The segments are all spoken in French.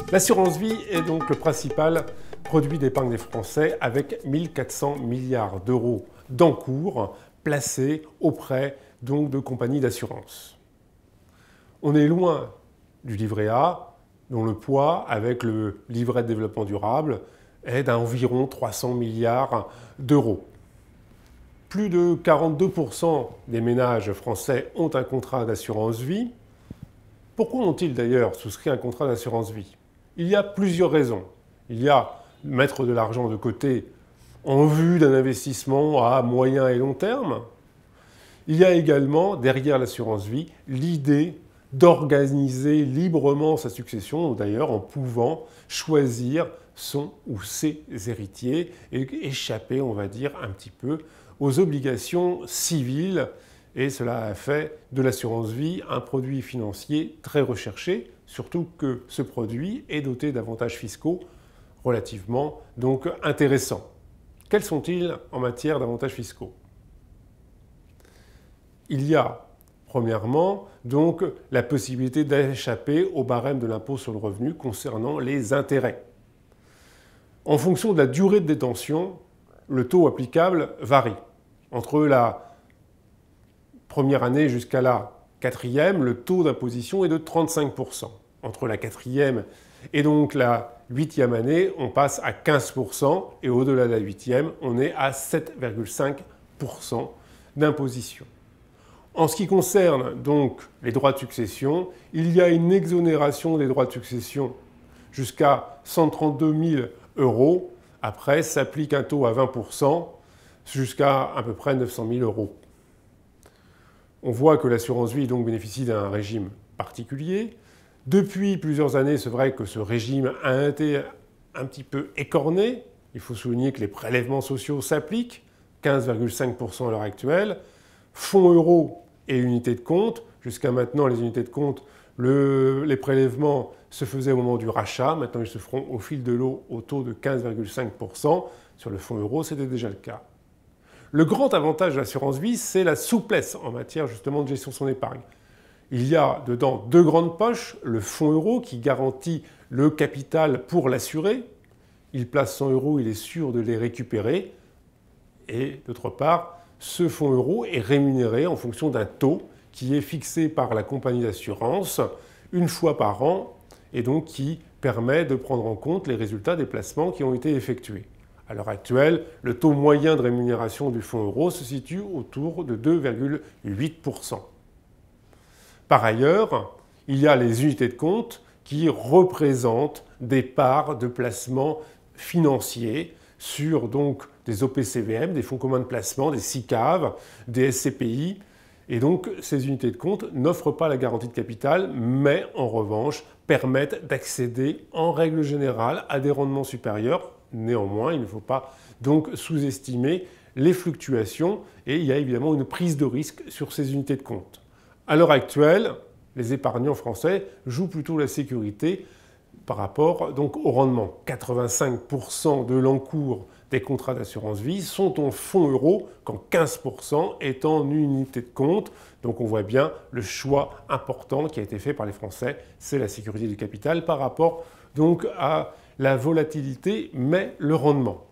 L'assurance vie est donc le principal produit d'épargne des Français avec 1400 milliards d'euros d'encours placés auprès donc de compagnies d'assurance. On est loin du livret A, dont le poids, avec le livret de développement durable, est d'environ 300 milliards d'euros. Plus de 42% des ménages français ont un contrat d'assurance vie. Pourquoi ont-ils d'ailleurs souscrit un contrat d'assurance vie? Il y a plusieurs raisons. Il y a mettre de l'argent de côté en vue d'un investissement à moyen et long terme. Il y a également, derrière l'assurance vie, l'idée d'organiser librement sa succession, d'ailleurs en pouvant choisir son ou ses héritiers et échapper, on va dire, un petit peu aux obligations civiles. Et cela a fait de l'assurance vie un produit financier très recherché, surtout que ce produit est doté d'avantages fiscaux relativement donc intéressants. Quels sont-ils en matière d'avantages fiscaux? Il y a premièrement donc la possibilité d'échapper au barème de l'impôt sur le revenu concernant les intérêts. En fonction de la durée de détention, le taux applicable varie. Entre la première année jusqu'à la quatrième, le taux d'imposition est de 35%. Entre la quatrième et donc la huitième année, on passe à 15% et au-delà de la huitième, on est à 7,5% d'imposition. En ce qui concerne donc les droits de succession, il y a une exonération des droits de succession jusqu'à 132 000 euros. Après, s'applique un taux à 20% jusqu'à peu près 900 000 euros. On voit que l'assurance vie donc bénéficie d'un régime particulier. Depuis plusieurs années, c'est vrai que ce régime a été un petit peu écorné. Il faut souligner que les prélèvements sociaux s'appliquent, 15,5% à l'heure actuelle. Fonds euros et unités de compte. Jusqu'à maintenant, les unités de compte, les prélèvements se faisaient au moment du rachat. Maintenant, ils se feront au fil de l'eau au taux de 15,5%. Sur le fonds euro, c'était déjà le cas. Le grand avantage de l'assurance vie, c'est la souplesse en matière justement de gestion de son épargne. Il y a dedans deux grandes poches, le fonds euro qui garantit le capital pour l'assuré. Il place 100 euros, il est sûr de les récupérer. Et d'autre part, ce fonds euro est rémunéré en fonction d'un taux qui est fixé par la compagnie d'assurance une fois par an et donc qui permet de prendre en compte les résultats des placements qui ont été effectués. À l'heure actuelle, le taux moyen de rémunération du fonds euro se situe autour de 2,8%. Par ailleurs, il y a les unités de compte qui représentent des parts de placement financiers sur donc des OPCVM, des fonds communs de placement, des SICAV, des SCPI. Et donc, ces unités de compte n'offrent pas la garantie de capital, mais en revanche permettent d'accéder en règle générale à des rendements supérieurs. Néanmoins, il ne faut pas donc sous-estimer les fluctuations et il y a évidemment une prise de risque sur ces unités de compte. À l'heure actuelle, les épargnants français jouent plutôt la sécurité par rapport donc au rendement. 85% de l'encours des contrats d'assurance vie sont en fonds euros, quand 15% est en unité de compte. Donc on voit bien le choix important qui a été fait par les Français, c'est la sécurité du capital par rapport donc à la volatilité, mais le rendement.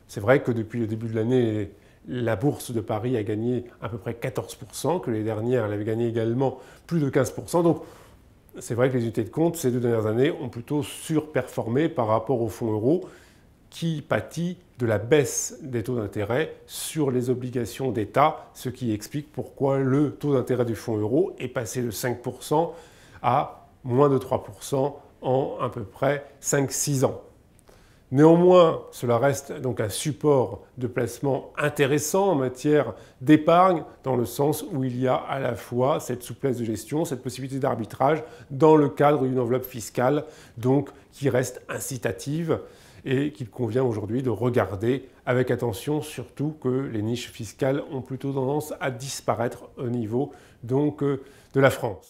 C'est vrai que depuis le début de l'année, la bourse de Paris a gagné à peu près 14%, que les dernières, elle avait gagné également plus de 15%. Donc c'est vrai que les unités de compte, ces 2 dernières années, ont plutôt surperformé par rapport au fonds euro, qui pâtit de la baisse des taux d'intérêt sur les obligations d'État, ce qui explique pourquoi le taux d'intérêt du fonds euro est passé de 5% à moins de 3% en à peu près 5-6 ans. Néanmoins, cela reste donc un support de placement intéressant en matière d'épargne, dans le sens où il y a à la fois cette souplesse de gestion, cette possibilité d'arbitrage dans le cadre d'une enveloppe fiscale, donc qui reste incitative et qu'il convient aujourd'hui de regarder avec attention, surtout que les niches fiscales ont plutôt tendance à disparaître au niveau donc, de la France.